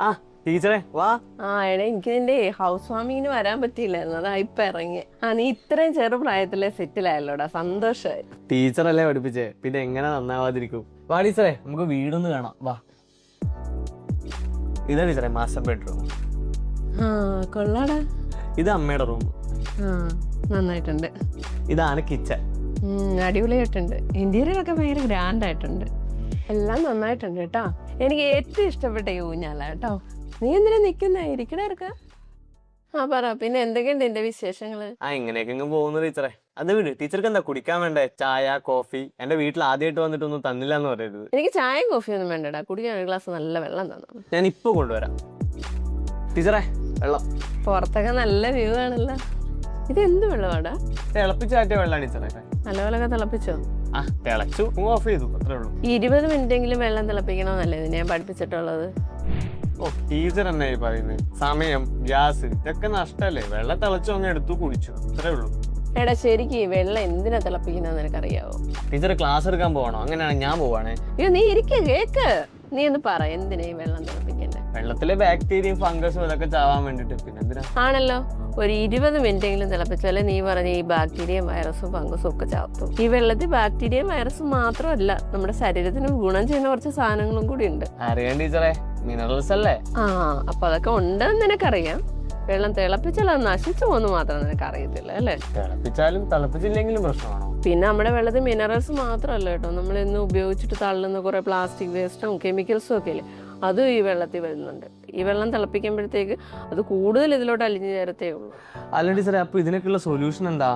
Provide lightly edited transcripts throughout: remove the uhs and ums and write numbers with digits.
ആ ടീച്ചറെ വാ. എടാ എനിക്ക് നിന്റെ ഹൗസ് വാമിങ്ങിന് വരാൻ പറ്റിയില്ലായിരുന്നു, അതാ ഇപ്പൊ ഇറങ്ങി. നീ ഇത്രയും ചെറുപ്രായത്തിലെ സെറ്റിലായല്ലോടാ, സന്തോഷമായി. ടീച്ചറല്ലേ പഠിപ്പിച്ചേ, പിന്നെ എങ്ങനെ നന്നാവാതിരിക്കും. വാ ടീച്ചറെ, നമുക്ക് വീടൊന്ന് കാണാം വാ. ഇതാ ടീച്ചറെ മാസ്റ്റർ ബെഡ്റൂം. കൊള്ളാടാ. ഇത് അമ്മയുടെ റൂം. നന്നായിട്ടുണ്ട്. ഇതാണ് കിച്ചൺ. അടിപൊളിയായിട്ടുണ്ട്. ഇന്റീരിയർ ഒക്കെ ഭയങ്കര ഗ്രാൻഡ് ആയിട്ടുണ്ട്. എല്ലാം നന്നായിട്ടുണ്ട് കേട്ടോ. എനിക്ക് ഏറ്റവും ഇഷ്ടപ്പെട്ട ഈ ഊഞ്ഞാല കേട്ടോ. നീ എന്തിനാ നിക്കുന്നേ? ഇരിക്കണേ ഇറക്ക. പറ, പിന്നെ എന്തൊക്കെയുണ്ട് എന്റെ വിശേഷങ്ങള്? ഇങ്ങനെയൊക്കെ പോകുന്നു ടീച്ചറെ. അത് വിട്, ടീച്ചർക്ക് എന്താ കുടിക്കാൻ വേണ്ടേ? ചായ, കോഫി? എന്റെ വീട്ടിൽ ആദ്യമായിട്ട് വന്നിട്ടൊന്നും തന്നില്ല എന്ന് പറയരുത്. എനിക്ക് ചായയും കോഫിയും ഒന്നും വേണ്ടടാ, കുടിക്കാൻ ഒരു ഗ്ലാസ് നല്ല വെള്ളം തന്നു. ഞാൻ ഇപ്പൊ കൊണ്ടുവരാം. ടീച്ചറെ വെള്ളം. പുറത്തൊക്കെ നല്ല വ്യൂ ആണല്ലോ. ഇത് എന്ത് വെള്ളമാടാ? തിളപ്പിച്ചാറ്റിയ വെള്ളമാണ് ടീച്ചറെ. നല്ലപോലൊക്കെ തിളപ്പിച്ചോ? തിളച്ചു, ഓഫ് ചെയ്തു, അത്രേ ഉള്ളൂ. 20 മിനിറ്റെങ്കിലും വെള്ളം തിളപ്പിക്കണമെന്നല്ലേ ഇതിനെ ഞാൻ പഠിപ്പിച്ചിട്ടുള്ളത്. ടീച്ചർ തന്നെ പറയുന്നത്. സമയം, ഗ്യാസ് ഇതൊക്കെ നഷ്ടല്ലേ. വെള്ളം തിളച്ചു അങ്ങ് എടുത്തു കുടിച്ചു, അത്രേ ഉള്ളൂ. എടാ ശരിക്ക് ഈ വെള്ളം എന്തിനാ തിളപ്പിക്കുന്നത് നിനക്കറിയാവോ? ടീച്ചർ ക്ലാസ് എടുക്കാൻ പോകണോ? അങ്ങനെയാണ് ഞാൻ പോവാണേ. അയ്യോ നീ കേക്ക്. നീ ഒന്ന് പറ, എന്തിനാ ഈ വെള്ളം തിളപ്പിക്കണ്ടേ? വെള്ളത്തിലെ ബാക്ടീരിയയും ഫംഗസും ഇതൊക്കെ ചാവാൻ വേണ്ടിട്ട്. പിന്നെ എന്തിനാ? ആണല്ലോ, ഒരു 20 മിനിറ്റെങ്കിലും തിളപ്പിച്ചാലേ നീ പറഞ്ഞ ഈ ബാക്ടീരിയയും വൈറസും ഫംഗസും ഒക്കെ ചാവത്തും. ഈ വെള്ളത്തിൽ ബാക്ടീരിയയും വൈറസും മാത്രമല്ല, നമ്മുടെ ശരീരത്തിന് ഗുണം ചെയ്യുന്ന കുറച്ച് സാധനങ്ങളും കൂടി ഉണ്ട്. അറിയാം ടീച്ചറെ, മിനറൽസ് അല്ലേ? അപ്പൊ അതൊക്കെ ഉണ്ടെന്ന് നിനക്കറിയാം. വെള്ളം തിളപ്പിച്ചാൽ അത് നശിച്ചു പോകുന്നു മാത്രം നിനക്ക് അറിയത്തില്ല അല്ലേ? തിളപ്പിച്ചാലും തിളപ്പിച്ചില്ലെങ്കിലും പ്രശ്നമാണോ? പിന്നെ നമ്മുടെ വെള്ളത്തിൽ മിനറൽസ് മാത്രമല്ല കേട്ടോ, നമ്മൾ ഇന്ന് ഉപയോഗിച്ചിട്ട് തള്ളുന്ന കുറെ പ്ലാസ്റ്റിക് വേസ്റ്റും കെമിക്കൽസും ഒക്കെ ഇല്ലേ, അതും ഈ വെള്ളത്തിൽ വരുന്നുണ്ട്. ഈ വെള്ളം തിളപ്പിക്കുമ്പോഴത്തേക്ക് അത് കൂടുതൽ ഇതിലോട്ട് അലിഞ്ഞു ചേരത്തേ ഉള്ളൂ. അല്ല ടീച്ചറെ, അപ്പൊ ഇതിനൊക്കെയുള്ള സൊല്യൂഷൻ എന്താ?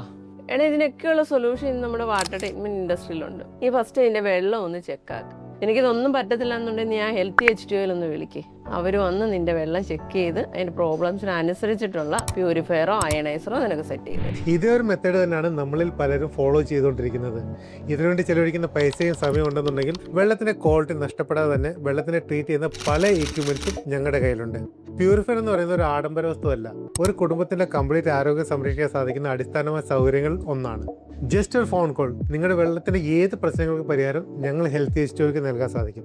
എടാ ഇതിനൊക്കെയുള്ള സൊല്യൂഷൻ നമ്മുടെ വാട്ടർ ട്രീറ്റ്മെന്റ് ഇൻഡസ്ട്രിയിലുണ്ട്. ഈ ഫസ്റ്റ് ഇതിന്റെ വെള്ളം ഒന്ന് ചെക്കാക്ക്. എനിക്കിതൊന്നും പറ്റത്തില്ല എന്നുണ്ടെങ്കിൽ ഞാൻ ഹെൽത്തി H2O ഒന്ന് വിളിക്കേ. അവർ വന്ന് നിന്റെ വെള്ളം ചെക്ക് ചെയ്ത് അതിന്റെ പ്രോബ്ലംസിന് അനുസരിച്ചിട്ടുള്ള പ്യൂരിഫയറോ അയണൈസറോ നിനക്ക് സെറ്റ് ചെയ്ത്. ഇതേ ഒരു മെത്തേഡ് തന്നെയാണ് നമ്മളിൽ പലരും ഫോളോ ചെയ്തുകൊണ്ടിരിക്കുന്നത്. ഇതിനുവേണ്ടി ചെലവഴിക്കുന്ന പൈസയും സമയം ഉണ്ടെന്നുണ്ടെങ്കിൽ വെള്ളത്തിന്റെ ക്വാളിറ്റി നഷ്ടപ്പെടാതെ തന്നെ വെള്ളത്തിനെ ട്രീറ്റ് ചെയ്യുന്ന പല എക്യുപ്മെന്റ്സും ഞങ്ങളുടെ കയ്യിലുണ്ട്. പ്യൂരിഫയർ എന്ന് പറയുന്ന ഒരു ആഡംബര വസ്തുവല്ല, ഒരു കുടുംബത്തിന്റെ കംപ്ലീറ്റ് ആരോഗ്യം സംരക്ഷിക്കാൻ സാധിക്കുന്ന അടിസ്ഥാനമായ സൗകര്യങ്ങൾ ഒന്നാണ്. ജസ്റ്റ് ഒരു ഫോൺ കോൾ, നിങ്ങളുടെ വെള്ളത്തിന്റെ ഏത് പ്രശ്നങ്ങൾക്ക് പരിഹാരം ഞങ്ങൾ ഹെൽത്തി H2Oക്ക് നൽകാൻ സാധിക്കും.